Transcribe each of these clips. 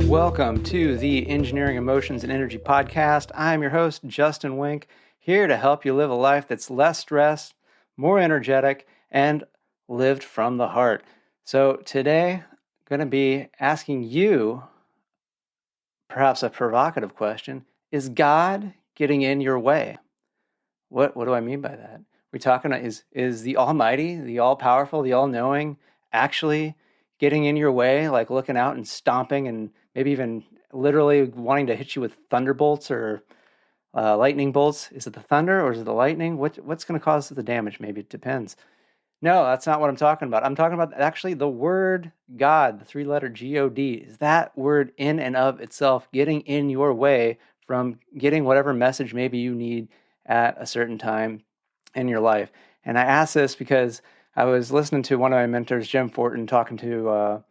Welcome to the Engineering, Emotions, and Energy podcast. I'm your host, Justin Wink, here to help you live a life that's less stressed, more energetic, and lived from the heart. So today, I'm going to be asking you perhaps a provocative question. Is God getting in your way? What do I mean by that? We're talking is the Almighty, the all-powerful, the all-knowing actually getting in your way, like looking out and stomping and maybe even literally wanting to hit you with thunderbolts or lightning bolts? Is it the thunder or is it the lightning? What's going to cause the damage? Maybe it depends. No, that's not what I'm talking about. I'm talking about actually the word God, the three-letter G-O-D. Is that word in and of itself getting in your way from getting whatever message maybe you need at a certain time in your life? And I ask this because I was listening to one of my mentors, Jim Fortin, talking to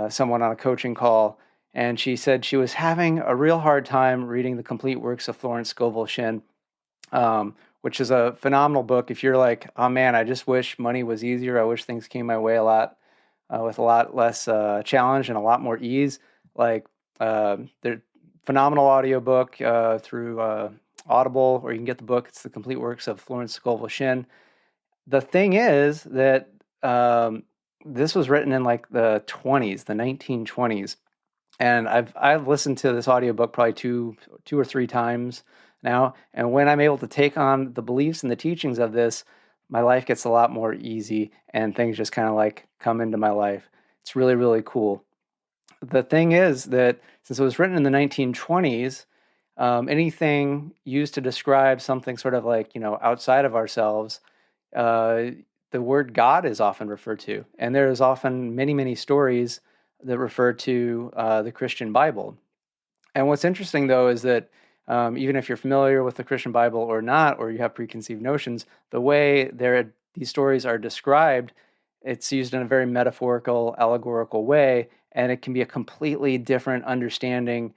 someone on a coaching call, and she said she was having a real hard time reading the complete works of Florence Scovel Shinn, which is a phenomenal book. If you're like, oh man, I just wish money was easier. I wish things came my way a lot with a lot less challenge and a lot more ease. Like the phenomenal audiobook through Audible, or you can get the book. It's the complete works of Florence Scovel Shinn. The thing is that this was written in like the 20s, the 1920s. And I've listened to this audiobook probably two or three times now. And when I'm able to take on the beliefs and the teachings of this, my life gets a lot more easy and things just kind of like come into my life. It's really, really cool. The thing is that since it was written in the 1920s, anything used to describe something sort of like, outside of ourselves, the word God is often referred to. And there is often many, many stories that refer to the Christian Bible. And what's interesting, though, is that even if you're familiar with the Christian Bible or not, or you have preconceived notions, the way these stories are described, it's used in a very metaphorical, allegorical way, and it can be a completely different understanding.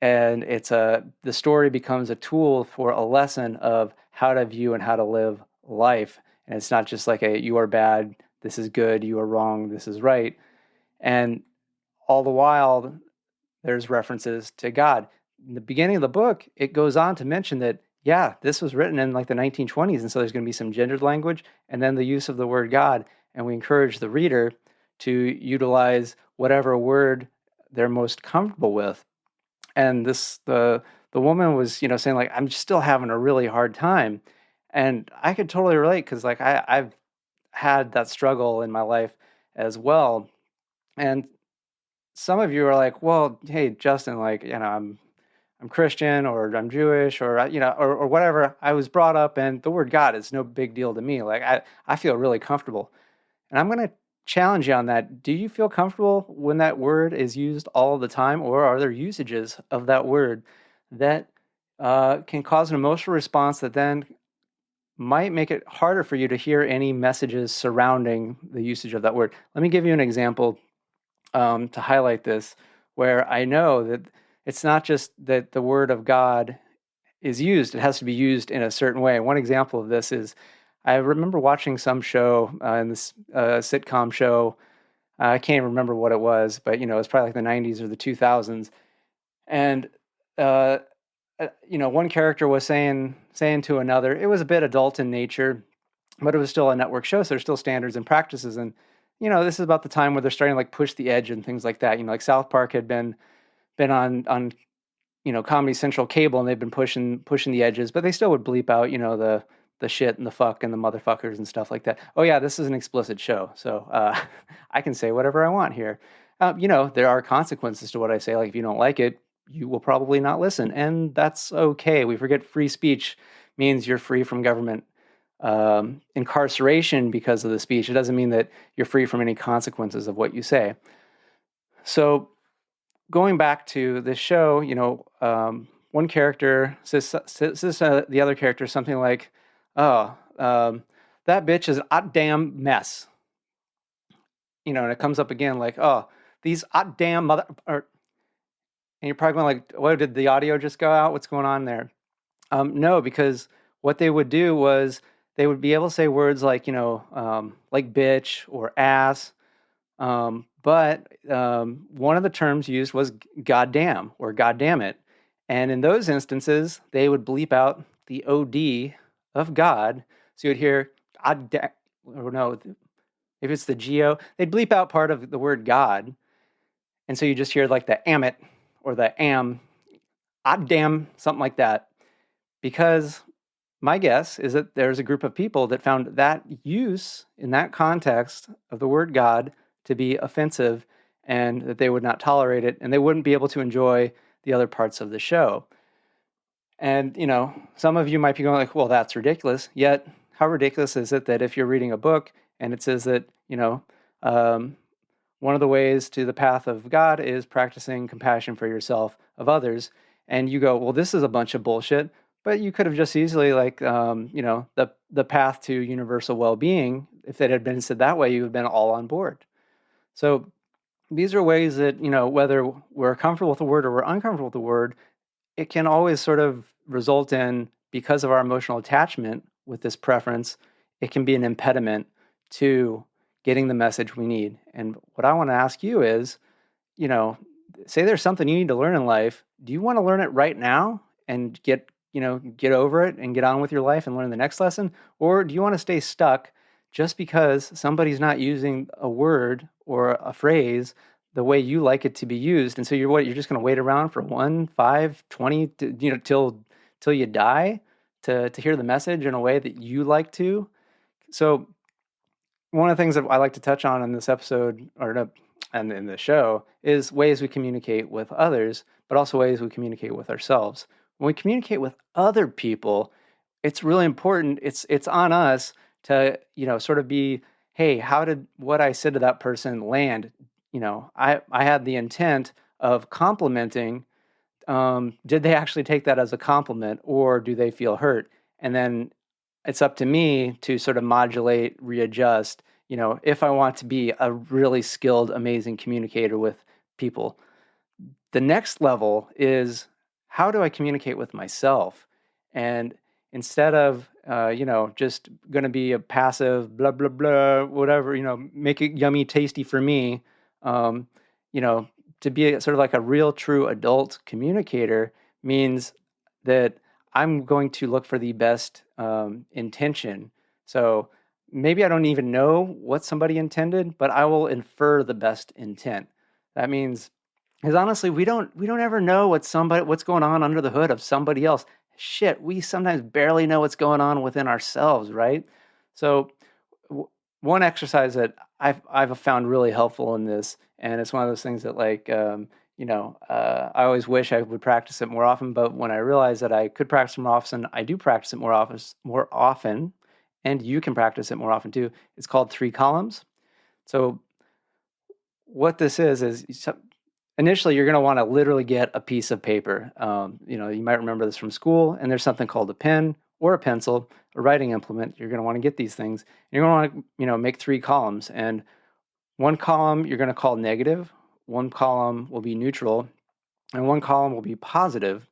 And the story becomes a tool for a lesson of how to view and how to live life. And it's not just like you are bad, this is good, you are wrong, this is right. And all the while, there's references to God. In the beginning of the book, it goes on to mention that, yeah, this was written in like the 1920s, and so there's going to be some gendered language, and then the use of the word God, and we encourage the reader to utilize whatever word they're most comfortable with. And the woman was, saying like, I'm still having a really hard time, and I could totally relate because like I've had that struggle in my life as well, and some of you are like, well, hey, Justin, like, I'm Christian or I'm Jewish or, or whatever. I was brought up and the word God is no big deal to me. Like, I feel really comfortable. And I'm going to challenge you on that. Do you feel comfortable when that word is used all the time, or are there usages of that word that can cause an emotional response that then might make it harder for you to hear any messages surrounding the usage of that word? Let me give you an example to highlight this, where I know that it's not just that the word of God is used, it has to be used in a certain way. One example of this is I remember watching some show in this sitcom show. I can't even remember what it was, but it was probably like the 90s or the 2000s. And one character was saying to another, it was a bit adult in nature, but it was still a network show, so there's still standards and practices. And this is about the time where they're starting to like push the edge and things like that. Like South Park had been on Comedy Central cable, and they've been pushing the edges, but they still would bleep out the shit and the fuck and the motherfuckers and stuff like that. Oh yeah, this is an explicit show, so I can say whatever I want here. There are consequences to what I say. Like if you don't like it, you will probably not listen, and that's okay. We forget free speech means you're free from government incarceration because of the speech. It doesn't mean that you're free from any consequences of what you say. So going back to this show, one character says the other character something like, oh, that bitch is a damn mess. And it comes up again like, oh, these damn mother... and you're probably going like, what, did the audio just go out? What's going on there? No, because what they would do was they would be able to say words like, like bitch or ass, but But one of the terms used was goddamn or goddamn it. And in those instances, they would bleep out the OD of God. So you would hear, or no, if it's the GO, they'd bleep out part of the word God. And so you just hear like the am it or the am, damn, something like that. Because my guess is that there's a group of people that found that use in that context of the word God to be offensive and that they would not tolerate it and they wouldn't be able to enjoy the other parts of the show. And, some of you might be going like, well, that's ridiculous. Yet, how ridiculous is it that if you're reading a book and it says that, one of the ways to the path of God is practicing compassion for yourself of others. And you go, well, this is a bunch of bullshit. But you could have just easily, the path to universal well-being, if it had been said that way, you would have been all on board. So these are ways that, whether we're comfortable with the word or we're uncomfortable with the word, it can always sort of result in, because of our emotional attachment with this preference, it can be an impediment to getting the message we need. And what I want to ask you is, say there's something you need to learn in life. Do you want to learn it right now and get over it and get on with your life and learn the next lesson? Or do you want to stay stuck just because somebody's not using a word or a phrase the way you like it to be used? And so you're just going to wait around for 1, 5, 20, till you die to hear the message in a way that you like to? So one of the things that I like to touch on in this episode and in the show is ways we communicate with others, but also ways we communicate with ourselves. When we communicate with other people, it's really important. It's on us to, sort of be, hey, how did what I said to that person land? I had the intent of complimenting. Did they actually take that as a compliment, or do they feel hurt? And then it's up to me to sort of modulate, readjust, if I want to be a really skilled, amazing communicator with people. The next level is, how do I communicate with myself? And instead of, just going to be a passive, blah, blah, blah, whatever, make it yummy, tasty for me, to be sort of like a real, true adult communicator means that I'm going to look for the best intention. So maybe I don't even know what somebody intended, but I will infer the best intent. That means, because honestly, we don't ever know what's going on under the hood of somebody else. Shit, we sometimes barely know what's going on within ourselves, right? So one exercise that I've found really helpful in this, and it's one of those things that I always wish I would practice it more often, but when I realize that I could practice it more often, I do practice it more often, and you can practice it more often too. It's called 3 columns. So what this is initially you're going to want to literally get a piece of paper. You might remember this from school, and there's something called a pen or a pencil, a writing implement. You're going to want to get these things. You're going to want to, make 3 columns, and one column you're going to call negative, one column will be neutral, and one column will be positive.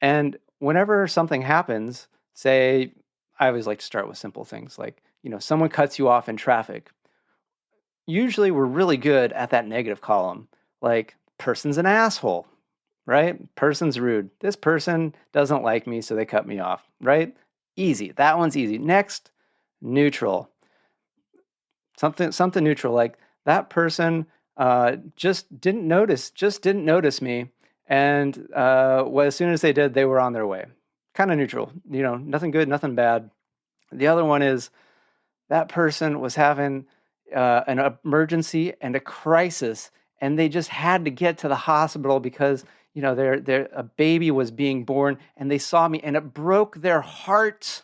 And whenever something happens, say, I always like to start with simple things like, someone cuts you off in traffic. Usually we're really good at that negative column. Like, person's an asshole, right? Person's rude. This person doesn't like me, so they cut me off, right? Easy. That one's easy. Next, neutral. Something neutral, like that person just didn't notice me, and as soon as they did, they were on their way. Kind of neutral, nothing good, nothing bad. The other one is that person was having an emergency and a crisis, and they just had to get to the hospital because a baby was being born, and they saw me, and it broke their heart.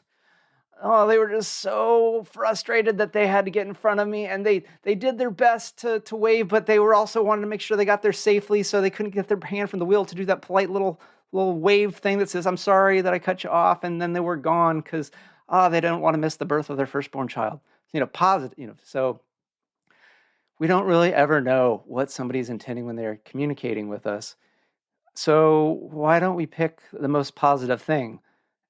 Oh, they were just so frustrated that they had to get in front of me, and they did their best to wave, but they were also wanting to make sure they got there safely, so they couldn't get their hand from the wheel to do that polite little wave thing that says, "I'm sorry that I cut you off," and then they were gone because they didn't want to miss the birth of their firstborn child. Positive, so we don't really ever know what somebody's intending when they're communicating with us. So why don't we pick the most positive thing?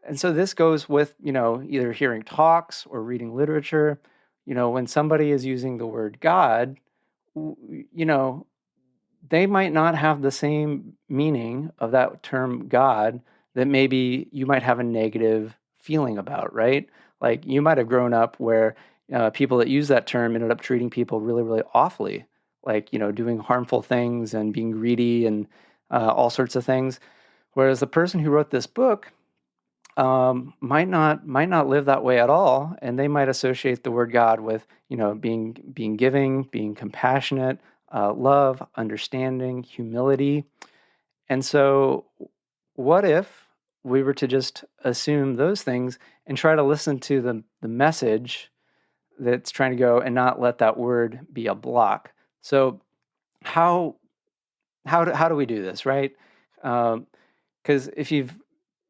And so this goes with, either hearing talks or reading literature. When somebody is using the word God you know, they might not have the same meaning of that term God that maybe you might have a negative feeling about, right? Like you might have grown up where people that use that term ended up treating people really, really awfully, like, doing harmful things and being greedy and all sorts of things. Whereas the person who wrote this book might not live that way at all, and they might associate the word God with being giving, being compassionate, love, understanding, humility. And so, what if we were to just assume those things and try to listen to the message that's trying to go and not let that word be a block? So how how do we do this, right? Because if you've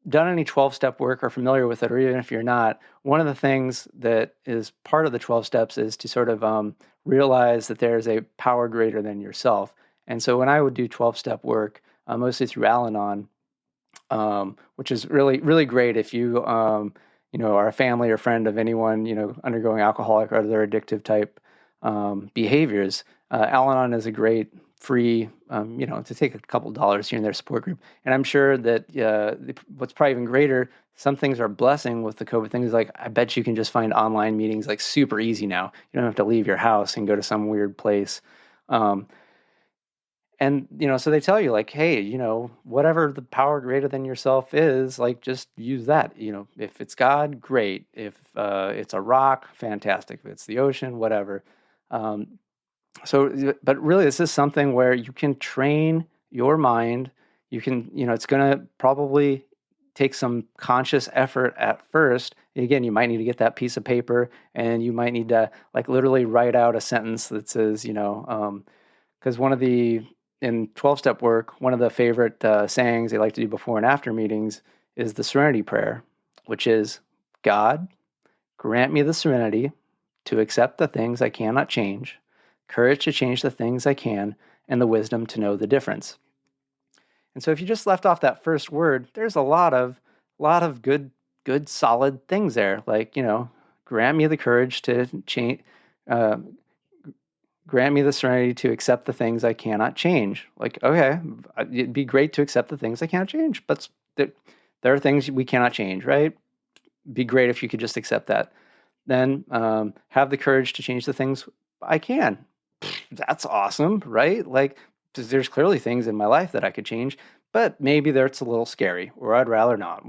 done any 12-step work or familiar with it, or even if you're not, one of the things that is part of the 12 steps is to sort of realize that there's a power greater than yourself. And so when I would do 12-step work, mostly through Al-Anon, which is really, really great if you, are a family or friend of anyone, undergoing alcoholic or other addictive type behaviors. Al-Anon is a great free, to take a couple dollars here and there support group. And I'm sure that what's probably even greater, some things are a blessing with the COVID things. Like, I bet you can just find online meetings like super easy now. You don't have to leave your house and go to some weird place. And, so they tell you like, hey, whatever the power greater than yourself is, like, just use that. If it's God, great. If it's a rock, fantastic. If it's the ocean, whatever. But really, this is something where you can train your mind. You can, it's going to probably take some conscious effort at first. Again, you might need to get that piece of paper, and you might need to like literally write out a sentence that says, because in 12-step work, one of the favorite sayings they like to do before and after meetings is the serenity prayer, which is, God, grant me the serenity to accept the things I cannot change, courage to change the things I can, and the wisdom to know the difference. And so if you just left off that first word, there's a lot of good, solid things there. Like, grant me the courage to change, grant me the serenity to accept the things I cannot change. Like, okay, it'd be great to accept the things I can't change, but there are things we cannot change, right? Be great if you could just accept that. Then have the courage to change the things I can. That's awesome, right? Like, there's clearly things in my life that I could change, but maybe that's a little scary, or I'd rather not.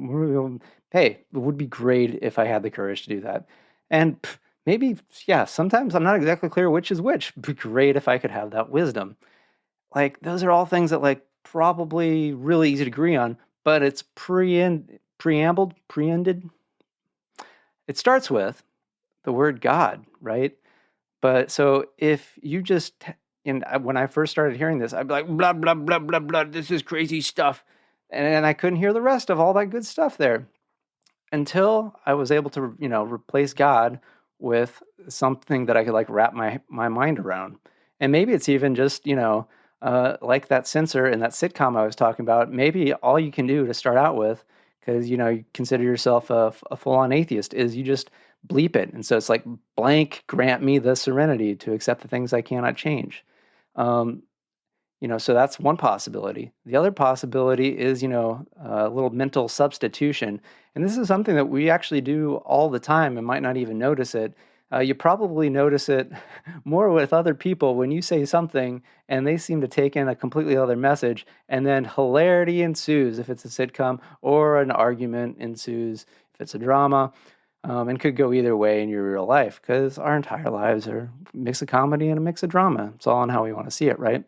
Hey, it would be great if I had the courage to do that. And maybe, yeah, sometimes I'm not exactly clear which is which. It'd be great if I could have that wisdom. Like, those are all things that, like, probably really easy to agree on, but it's preended. It starts with the word God, right? But so if you just, and when I first started hearing this, I'd be like, blah, blah, blah, blah, blah, this is crazy stuff. And I couldn't hear the rest of all that good stuff there until I was able to, replace God with something that I could like wrap my mind around. And maybe it's even just, like that censor in that sitcom I was talking about, maybe all you can do to start out with, because, you consider yourself a full-on atheist, is you just bleep it. And so it's like, blank, grant me the serenity to accept the things I cannot change. So that's one possibility. The other possibility is, a little mental substitution. And this is something that we actually do all the time and might not even notice it. You probably notice it more with other people when you say something and they seem to take in a completely other message, and then hilarity ensues if it's a sitcom, or an argument ensues if it's a drama, and could go either way in your real life, because our entire lives are a mix of comedy and a mix of drama. It's all on how we want to see it, right?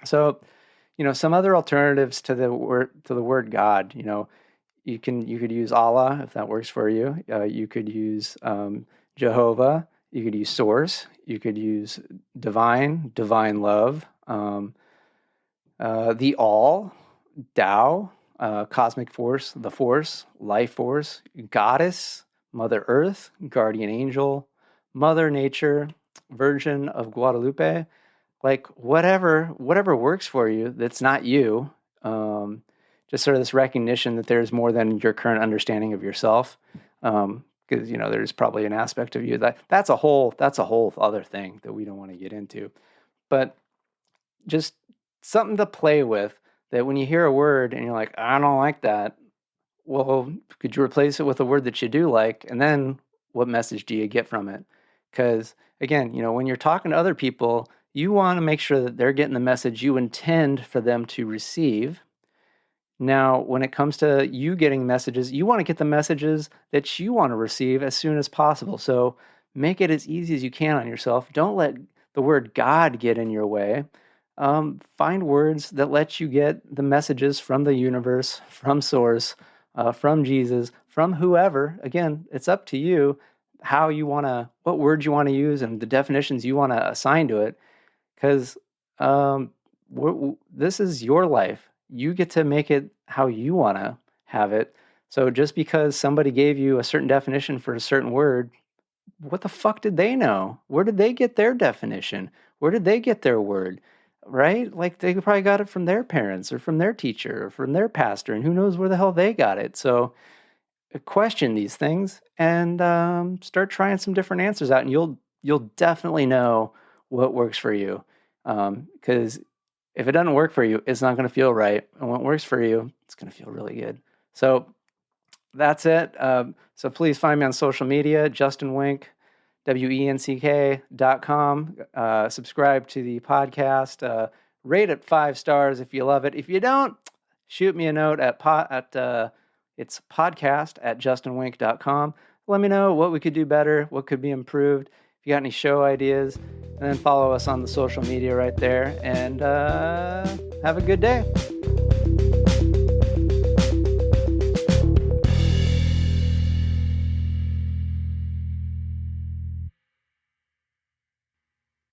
So, some other alternatives to the word God. You could use Allah if that works for you. You could use Jehovah. You could use Source. You could use divine love, the All, Tao, cosmic force, the Force, life force, Goddess, Mother Earth, guardian angel, Mother Nature, Virgin of Guadalupe. Like, whatever works for you that's not you. Just sort of this recognition that there's more than your current understanding of yourself. Because there's probably an aspect of you that's a whole other thing that we don't want to get into. but just something to play with, that when you hear a word and you're like, I don't like that, well, could you replace it with a word that you do like? And then what message do you get from it? Because again, when you're talking to other people, you want to make sure that they're getting the message you intend for them to receive. Now, when it comes to you getting messages, you want to get the messages that you want to receive as soon as possible. So make it as easy as you can on yourself. Don't let the word God get in your way. Find words that let you get the messages from the universe, from Source, from Jesus, from whoever. Again, it's up to you what words you want to use and the definitions you want to assign to it. Because this is your life. You get to make it how you want to have it. So just because somebody gave you a certain definition for a certain word, what the fuck did they know? Where did they get their definition? Where did they get their word? Right? Like they probably got it from their parents or from their teacher or from their pastor, and who knows where the hell they got it. So question these things and start trying some different answers out, and you'll definitely know what works for you. Because if it doesn't work for you, it's not going to feel right. And when it works for you, it's going to feel really good. So that's it. So please find me on social media, Justin Wink, WENCK.com. Subscribe to the podcast. Rate it 5 stars if you love it. If you don't, shoot me a note at it's podcast@justinwink.com. Let me know what we could do better, what could be improved. If you got any show ideas, and then follow us on the social media right there. And have a good day.